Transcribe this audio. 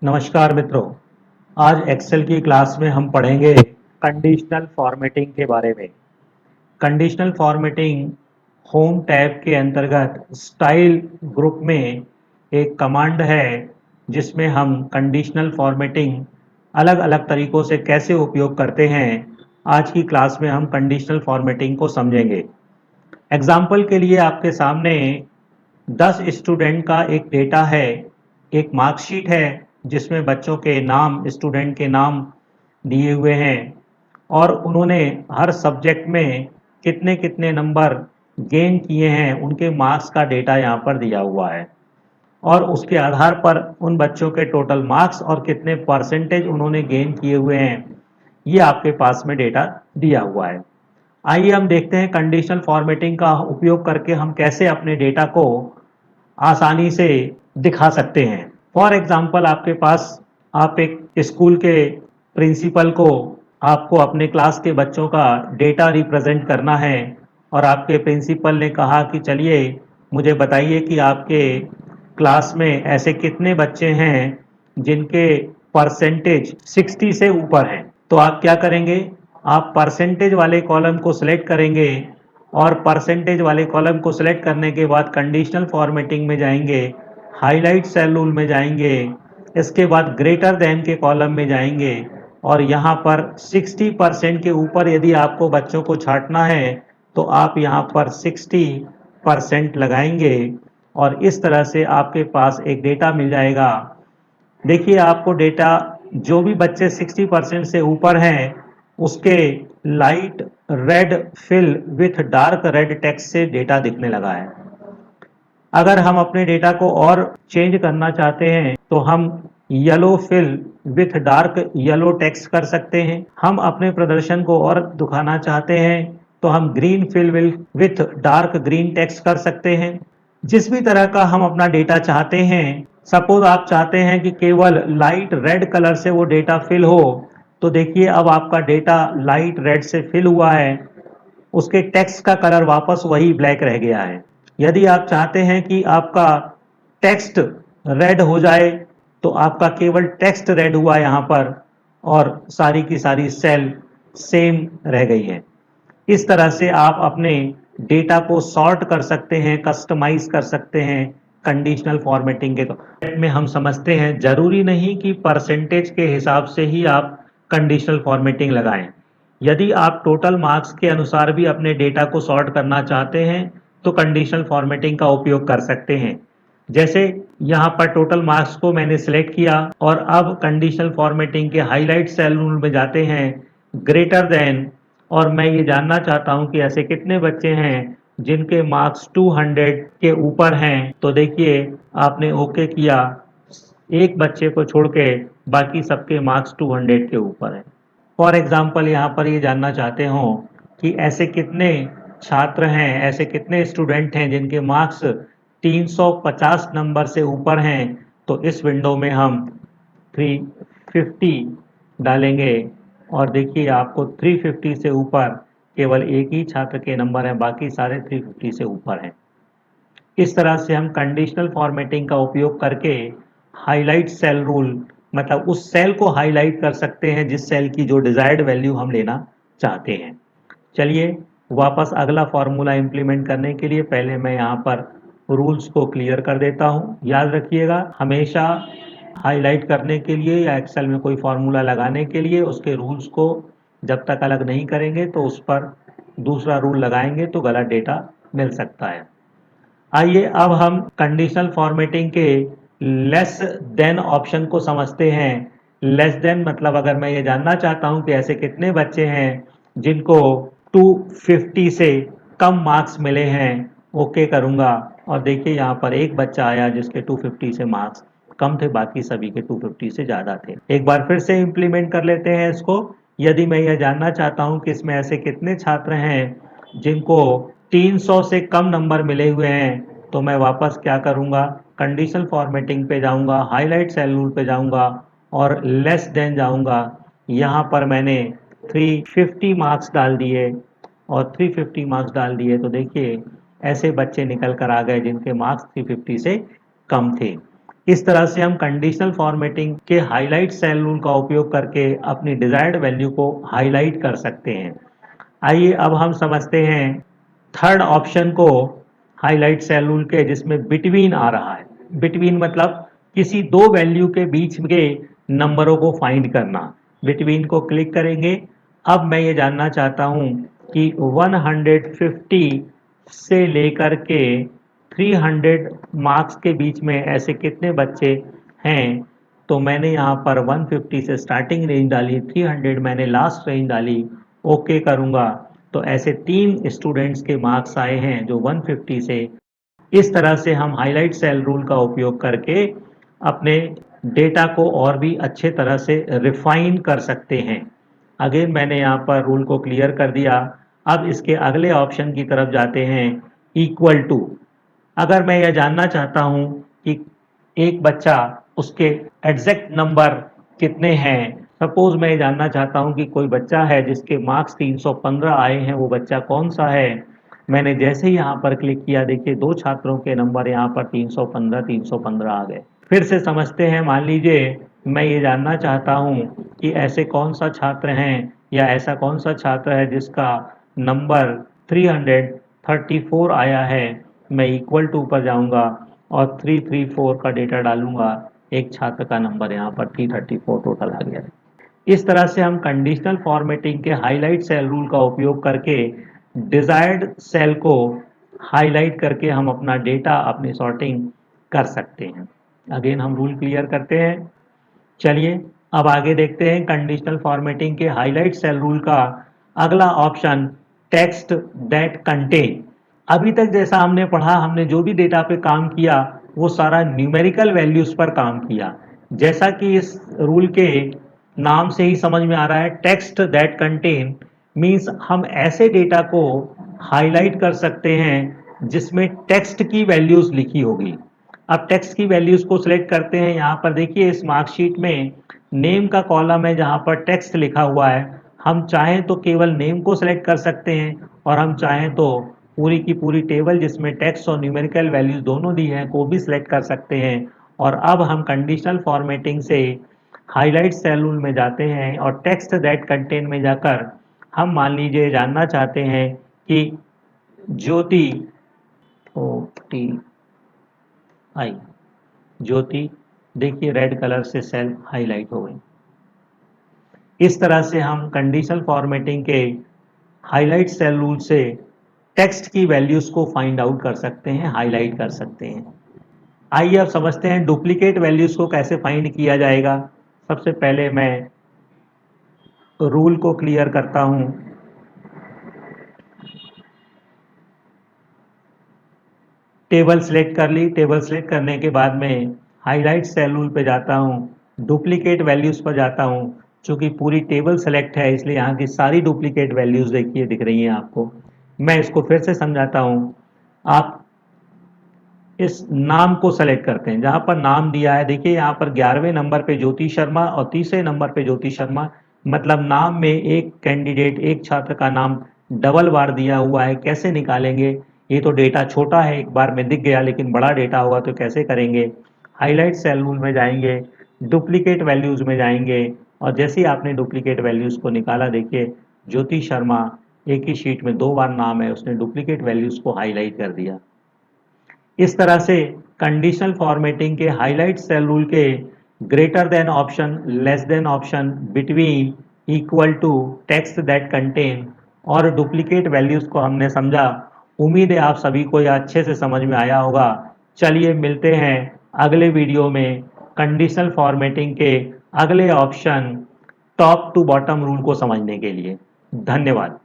नमस्कार मित्रों। आज एक्सेल की क्लास में हम पढ़ेंगे कंडीशनल फॉर्मेटिंग के बारे में। कंडीशनल फॉर्मेटिंग होम टैब के अंतर्गत स्टाइल ग्रुप में एक कमांड है जिसमें हम कंडीशनल फॉर्मेटिंग अलग अलग तरीकों से कैसे उपयोग करते हैं। आज की क्लास में हम कंडीशनल फॉर्मेटिंग को समझेंगे। एग्जाम्पल के लिए आपके सामने 10 स्टूडेंट का एक डेटा है, एक मार्कशीट है जिसमें बच्चों के नाम, स्टूडेंट के नाम दिए हुए हैं और उन्होंने हर सब्जेक्ट में कितने कितने नंबर गेन किए हैं, उनके मार्क्स का डेटा यहाँ पर दिया हुआ है और उसके आधार पर उन बच्चों के टोटल मार्क्स और कितने परसेंटेज उन्होंने गेन किए हुए हैं, ये आपके पास में डेटा दिया हुआ है। आइए हम देखते हैं कंडीशनल फॉर्मेटिंग का उपयोग करके हम कैसे अपने डेटा को आसानी से दिखा सकते हैं। फॉर एग्जाम्पल आपके पास आप एक स्कूल के प्रिंसिपल को आपको अपने क्लास के बच्चों का डेटा रिप्रेजेंट करना है और आपके प्रिंसिपल ने कहा कि चलिए मुझे बताइए कि आपके क्लास में ऐसे कितने बच्चे हैं जिनके परसेंटेज 60 से ऊपर हैं। तो आप क्या करेंगे, आप परसेंटेज वाले कॉलम को सिलेक्ट करेंगे और परसेंटेज वाले कॉलम को सिलेक्ट करने के बाद कंडीशनल फॉर्मेटिंग में जाएंगे, हाईलाइट सेल रूल में जाएंगे, इसके बाद ग्रेटर देन के कॉलम में जाएंगे और यहाँ पर 60% के ऊपर यदि आपको बच्चों को छांटना है तो आप यहाँ पर 60% लगाएंगे और इस तरह से आपके पास एक डेटा मिल जाएगा। देखिए आपको डेटा जो भी बच्चे 60% से ऊपर हैं उसके light red fill with dark red text से डेटा दिखने लगा है। अगर हम अपने डेटा को और चेंज करना चाहते हैं तो हम yellow fill with dark yellow text कर सकते हैं। हम अपने प्रदर्शन को और दिखाना चाहते हैं तो हम green fill with dark green text कर सकते हैं। जिस भी तरह का हम अपना डेटा चाहते हैं, सपोज आप चाहते हैं कि केवल लाइट रेड कलर से वो डेटा फिल हो, तो देखिए अब आपका डेटा लाइट रेड से फिल हुआ है, उसके टेक्स्ट का कलर वापस वही ब्लैक रह गया है। यदि आप चाहते हैं कि आपका टेक्स्ट रेड हो जाए तो आपका केवल टेक्स्ट रेड हुआ यहाँ पर और सारी की सारी सेल सेम रह गई है। इस तरह से आप अपने डेटा को सॉर्ट कर सकते हैं, कस्टमाइज कर सकते हैं कंडीशनल फॉर्मेटिंग के में। हम समझते हैं जरूरी नहीं कि परसेंटेज के हिसाब से ही आप कंडीशनल फॉर्मेटिंग लगाएं। यदि आप टोटल मार्क्स के अनुसार भी अपने डेटा को सॉर्ट करना चाहते हैं तो कंडीशनल फॉर्मेटिंग का उपयोग कर सकते हैं। जैसे यहाँ पर टोटल मार्क्स को मैंने सिलेक्ट किया और अब कंडीशनल फॉर्मेटिंग के हाईलाइट सेल रूल में जाते हैं, ग्रेटर देन, और मैं ये जानना चाहता हूँ कि ऐसे कितने बच्चे हैं जिनके मार्क्स 200 के ऊपर हैं। तो देखिए आपने ओके किया, एक बच्चे को छोड़ के बाकी सबके मार्क्स 200 के ऊपर हैं। फॉर एग्जाम्पल यहाँ पर ये जानना चाहते हो कि ऐसे कितने छात्र हैं, ऐसे कितने स्टूडेंट हैं जिनके मार्क्स 350 नंबर से ऊपर हैं। तो इस विंडो में हम 350 डालेंगे और देखिए आपको 350 से ऊपर केवल एक ही छात्र के नंबर हैं, बाकी सारे 350 से ऊपर हैं। इस तरह से हम कंडीशनल फॉर्मेटिंग का उपयोग करके हाईलाइट सेल रूल, मतलब उस सेल को हाईलाइट कर सकते हैं जिस सेल की जो डिजायर्ड वैल्यू हम लेना चाहते हैं। चलिए वापस अगला फॉर्मूला इंप्लीमेंट करने के लिए पहले मैं यहाँ पर रूल्स को क्लियर कर देता हूँ। याद रखिएगा हमेशा हाईलाइट करने के लिए या एक्सेल में कोई फॉर्मूला लगाने के लिए उसके रूल्स को जब तक अलग नहीं करेंगे तो उस पर दूसरा रूल लगाएंगे तो गलत डेटा मिल सकता है। आइए अब हम कंडीशनल फॉर्मेटिंग के लेस देन ऑप्शन को समझते हैं। लेस देन मतलब अगर मैं ये जानना चाहता हूं कि ऐसे कितने बच्चे हैं जिनको 250 से कम मार्क्स मिले हैं, ओके करूंगा और देखिए यहाँ पर एक बच्चा आया जिसके 250 से मार्क्स कम थे, बाकी सभी के 250 से ज़्यादा थे। एक बार फिर से इम्प्लीमेंट कर लेते हैं इसको। यदि मैं यह जानना चाहता हूं कि इसमें ऐसे कितने छात्र हैं जिनको 300 से कम नंबर मिले हुए हैं, तो मैं वापस क्या करूंगा, कंडीशनल फॉर्मेटिंग पे जाऊंगा, हाईलाइट सेल रूल पे जाऊंगा और लेस देन जाऊंगा। यहाँ पर मैंने 350 मार्क्स डाल दिए और 350 मार्क्स डाल दिए तो देखिए ऐसे बच्चे निकल कर आ गए जिनके मार्क्स 350 से कम थे। इस तरह से हम कंडीशनल फॉर्मेटिंग के हाईलाइट सेल रूल का उपयोग करके अपनी डिजायर्ड वैल्यू को हाईलाइट कर सकते हैं। आइए अब हम समझते हैं थर्ड ऑप्शन को हाईलाइट सेल रूल के, जिसमें बिटवीन आ रहा है। बिटवीन मतलब किसी दो वैल्यू के बीच के नंबरों को फाइंड करना। बिटवीन को क्लिक करेंगे। अब मैं ये जानना चाहता हूँ कि 150 से लेकर के 300 मार्क्स के बीच में ऐसे कितने बच्चे हैं। तो मैंने यहाँ पर 150 से स्टार्टिंग रेंज डाली, 300 मैंने लास्ट रेंज डाली, ओके करूँगा तो ऐसे 3 स्टूडेंट्स के मार्क्स आए हैं जो 150 से। इस तरह से हम हाईलाइट सेल रूल का उपयोग करके अपने डेटा को और भी अच्छे तरह से रिफाइन कर सकते हैं। अगेन मैंने यहाँ पर रूल को क्लियर कर दिया। अब इसके अगले ऑप्शन की तरफ जाते हैं, इक्वल टू। अगर मैं यह जानना चाहता हूँ कि एक बच्चा, उसके एग्जैक्ट नंबर कितने हैं। सपोज मैं ये जानना चाहता हूँ कि कोई बच्चा है जिसके मार्क्स 315 आए हैं, वो बच्चा कौन सा है। मैंने जैसे ही यहाँ पर क्लिक किया, देखिए दो छात्रों के नंबर यहाँ पर 315 आ गए। फिर से समझते हैं। मान लीजिए मैं ये जानना चाहता हूँ कि ऐसे कौन सा छात्र हैं या ऐसा कौन सा छात्र है जिसका नंबर 334 आया है। मैं इक्वल टू पर जाऊंगा और 334 का डेटा डालूंगा। एक छात्र का नंबर यहाँ पर 334 टोटल आ गया है। इस तरह से हम कंडीशनल फॉर्मेटिंग के हाईलाइट सेल रूल का उपयोग करके डिजायर्ड सेल को हाईलाइट करके हम अपना डेटा, अपनी सॉर्टिंग कर सकते हैं। अगेन हम रूल क्लियर करते हैं। चलिए अब आगे देखते हैं कंडीशनल फॉर्मेटिंग के हाईलाइट सेल रूल का अगला ऑप्शन, टेक्स्ट दैट कंटेन। अभी तक जैसा हमने पढ़ा, हमने जो भी डेटा पे काम किया वो सारा न्यूमेरिकल वैल्यूज पर काम किया। जैसा कि इस रूल के नाम से ही समझ में आ रहा है, टेक्स्ट दैट कंटेन मीन्स हम ऐसे डेटा को हाईलाइट कर सकते हैं जिसमें टेक्स्ट की वैल्यूज लिखी होगी। अब टेक्स्ट की वैल्यूज को सिलेक्ट करते हैं। यहाँ पर देखिए इस मार्कशीट में नेम का कॉलम है जहाँ पर टेक्स्ट लिखा हुआ है। हम चाहें तो केवल नेम को सिलेक्ट कर सकते हैं और हम चाहें तो पूरी की पूरी टेबल जिसमें टेक्स्ट और न्यूमेरिकल वैल्यूज दोनों दी हैं को भी सिलेक्ट कर सकते हैं। और अब हम कंडीशनल फॉर्मेटिंग से हाईलाइट सेल रूल में जाते हैं और टेक्स्ट दैट कंटेन में जाकर हम मान लीजिए जानना चाहते हैं कि ज्योति, OTI, ज्योति, देखिए रेड कलर से सेल हाईलाइट हो गई। इस तरह से हम कंडीशनल फॉर्मेटिंग के हाईलाइट सेल रूल से टेक्स्ट की वैल्यूज को फाइंड आउट कर सकते हैं, हाईलाइट कर सकते हैं। आइए अब समझते हैं डुप्लीकेट वैल्यूज को कैसे फाइंड किया जाएगा। सबसे पहले मैं रूल को क्लियर करता हूं। टेबल सेलेक्ट कर ली। टेबल सेलेक्ट करने के बाद में हाईलाइट सेल रूल पे जाता हूं, डुप्लीकेट वैल्यूज पर जाता हूं। चूंकि पूरी टेबल सेलेक्ट है इसलिए यहाँ की सारी डुप्लीकेट वैल्यूज देखिए दिख रही हैं आपको। मैं इसको फिर से समझाता हूं। आप इस नाम को सेलेक्ट करते हैं, जहां पर नाम दिया है देखिए यहाँ पर 11वें नंबर पे ज्योति शर्मा और 30वें नंबर पे ज्योति शर्मा। मतलब नाम में एक कैंडिडेट, एक छात्र का नाम डबल बार दिया हुआ है। कैसे निकालेंगे? ये तो डेटा छोटा है, एक बार में दिख गया, लेकिन बड़ा डेटा होगा तो कैसे करेंगे? हाईलाइट सेल रूल में जाएंगे, डुप्लीकेट वैल्यूज में जाएंगे और जैसे ही आपने डुप्लीकेट वैल्यूज को निकाला, देखिए ज्योति शर्मा एक ही शीट में 2 बार नाम है, उसने डुप्लीकेट वैल्यूज को हाईलाइट कर दिया। इस तरह से कंडीशनल फॉर्मेटिंग के हाईलाइट सेल रूल के greater than option, less than option, between, equal to, text that contain और डुप्लीकेट वैल्यूज को हमने समझा। उम्मीद है आप सभी को यह अच्छे से समझ में आया होगा। चलिए मिलते हैं अगले वीडियो में कंडीशनल फॉर्मेटिंग के अगले option, top to bottom rule को समझने के लिए। धन्यवाद।